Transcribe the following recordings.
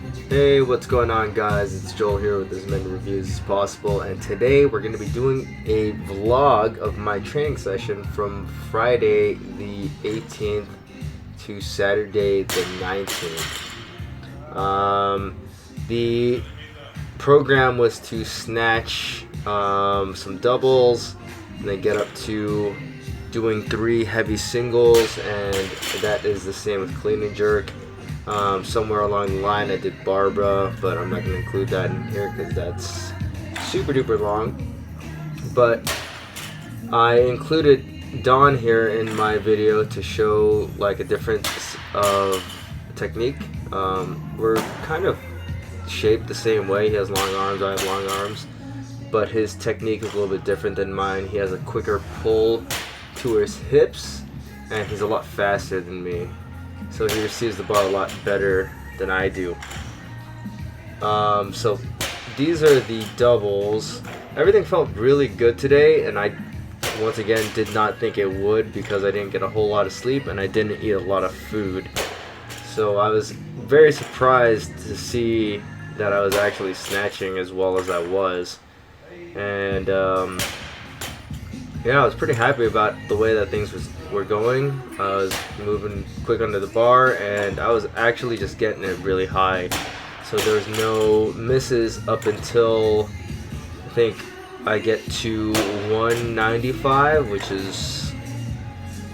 Hey, what's going on, guys? It's Joel here with as many reviews as possible, and today we're going to be doing a vlog of my training session from Friday the 18th to Saturday the 19th. The program was to snatch some doubles and then get up to doing 3 heavy singles, and that is the same with clean and jerk. Somewhere along the line I did Barbara, but I'm not going to include that in here because that's super duper long. But I included Don here in my video to show like a difference of technique. We're kind of shaped the same way. He has long arms, I have long arms, but his technique is a little bit different than mine. He has a quicker pull to his hips, and he's a lot faster than me. So he receives the bar a lot better than I do. So these are the doubles. Everything felt really good today, and I once again did not think it would because I didn't get a whole lot of sleep and I didn't eat a lot of food. So I was very surprised to see that I was actually snatching as well as I was. And yeah, I was pretty happy about the way that things were going. I was moving quick under the bar, and I was actually just getting it really high. So there was no misses up until I think I get to 195, which is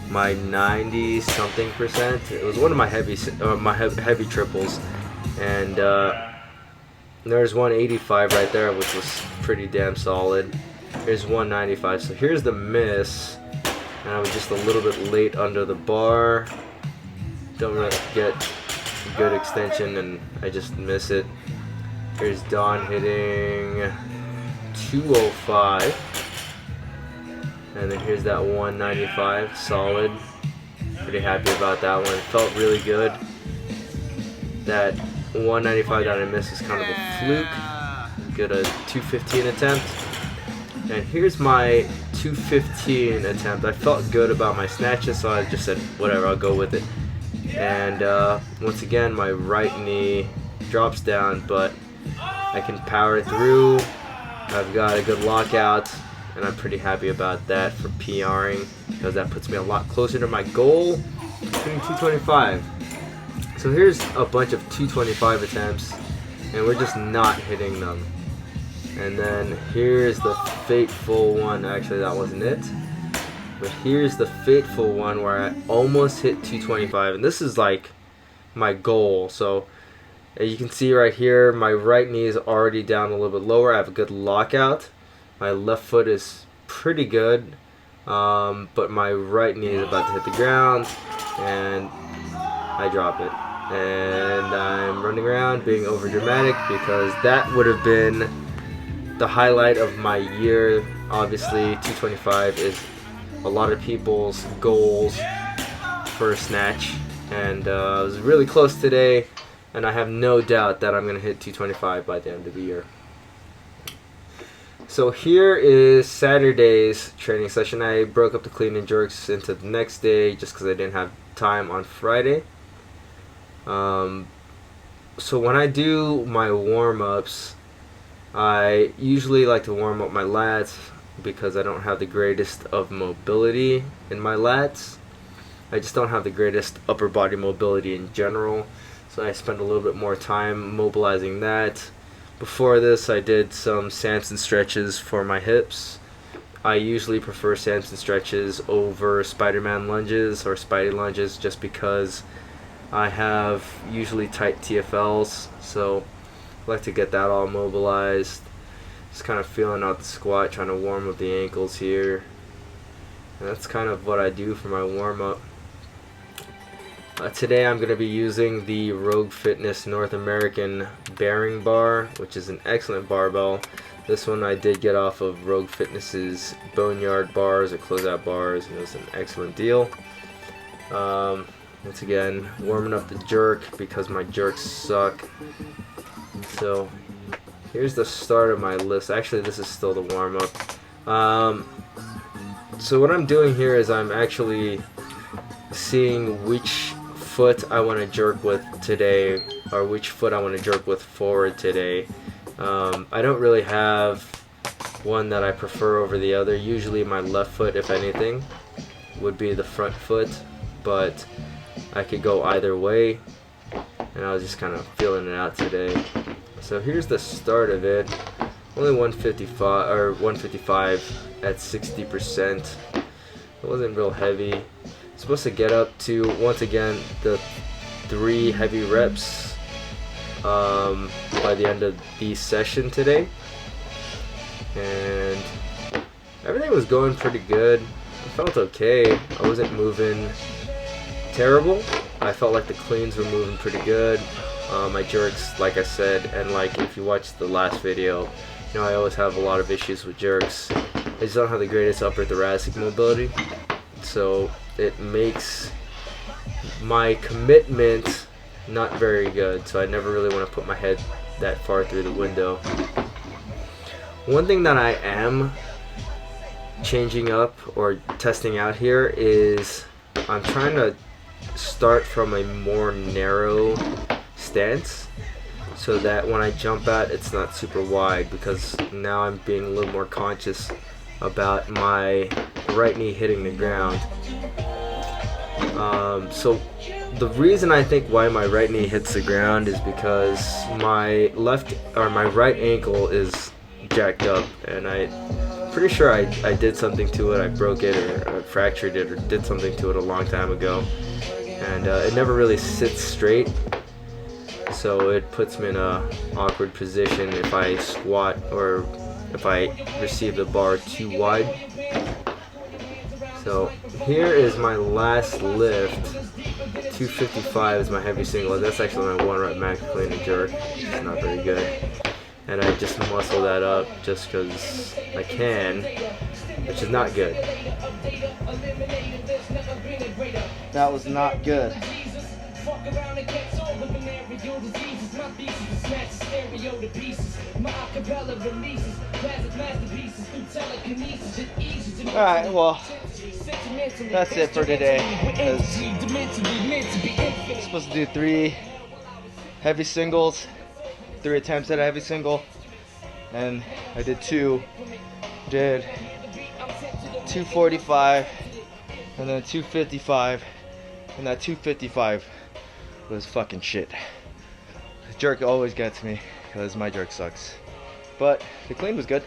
my 90 something percent. It was one of my heavy triples, and there's 185 right there, which was pretty damn solid. Here's 195. So here's the miss, and I was just a little bit late under the bar. Don't really get good extension, and I just miss it. Here's Don hitting 205, and then here's that 195, solid. Pretty happy about that one. It felt really good. That 195 that I missed is kind of a fluke. Get a 215 attempt. And here's my 215 attempt. I felt good about my snatches, so I just said, whatever, I'll go with it. And once again, my right knee drops down, but I can power through. I've got a good lockout, and I'm pretty happy about that for PRing, because that puts me a lot closer to my goal, hitting 225. So here's a bunch of 225 attempts, and we're just not hitting them. And then here's the fateful one. Actually, that wasn't it. But here's the fateful one where I almost hit 225. And this is like my goal. So you can see right here, my right knee is already down a little bit lower. I have a good lockout. My left foot is pretty good. But my right knee is about to hit the ground. And I drop it. And I'm running around being over dramatic because that would have been the highlight of my year. Obviously 225 is a lot of people's goals for a snatch, and I was really close today, and I have no doubt that I'm going to hit 225 by the end of the year. So here is Saturday's training session. I broke up the clean and jerks into the next day just because I didn't have time on Friday. So when I do my warm-ups, I usually like to warm up my lats because I don't have the greatest of mobility in my lats. I just don't have the greatest upper body mobility in general, so I spend a little bit more time mobilizing that. Before this, I did some Samson stretches for my hips. I usually prefer Samson stretches over Spider-Man lunges or Spidey lunges just because I have usually tight TFLs, so I like to get that all mobilized. Just kind of feeling out the squat, trying to warm up the ankles here. And that's kind of what I do for my warm-up. Today I'm going to be using the Rogue Fitness North American bearing bar, which is an excellent barbell. This one I did get off of Rogue Fitness's Boneyard bars or closeout bars, and it was an excellent deal. Once again, warming up the jerk because my jerks suck. So here's the start of my list. Actually, this is still the warm-up. So what I'm doing here is I'm actually seeing which foot I want to jerk with today, or which foot I want to jerk with forward today. I don't really have one that I prefer over the other. Usually my left foot, if anything, would be the front foot, but I could go either way, and I was just kind of feeling it out today. So here's the start of it. Only 155 or 155 at 60%. It wasn't real heavy. Supposed to get up to, once again, the 3 heavy reps by the end of the session today, and everything was going pretty good. I felt okay. I wasn't moving terrible. I felt like the cleans were moving pretty good. My jerks, like I said, and like if you watched the last video, you know I always have a lot of issues with jerks. I just don't have the greatest upper thoracic mobility, so it makes my commitment not very good. So I never really want to put my head that far through the window. One thing that I am changing up or testing out here is I'm trying to start from a more narrow stance so that when I jump out it's not super wide, because now I'm being a little more conscious about my right knee hitting the ground. So the reason I think why my right knee hits the ground is because my right ankle is jacked up, and I'm pretty sure I did something to it. I broke it or fractured it or did something to it a long time ago, and it never really sits straight, so it puts me in a awkward position if I squat or if I receive the bar too wide. So here is my last lift. 255 is my heavy single. That's actually my 1 rep max clean and jerk. It's not very good, and I just muscle that up just because I can, which is not good. That was not good. Alright, well, that's it for today. I'm supposed to do 3 heavy singles, 3 attempts at a heavy single, and I did 2. Did 245 and then 255, and that 255 was fucking shit. The jerk always gets me because my jerk sucks, but the clean was good.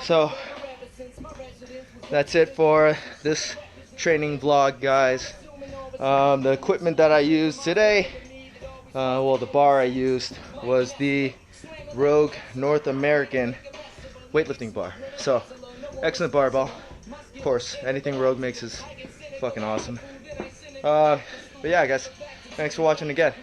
So that's it for this training vlog, guys. The equipment that I used today, well, the bar I used was the Rogue North American weightlifting bar. So excellent barbell. Of course, anything Rogue makes is fucking awesome. But yeah, guys, thanks for watching again.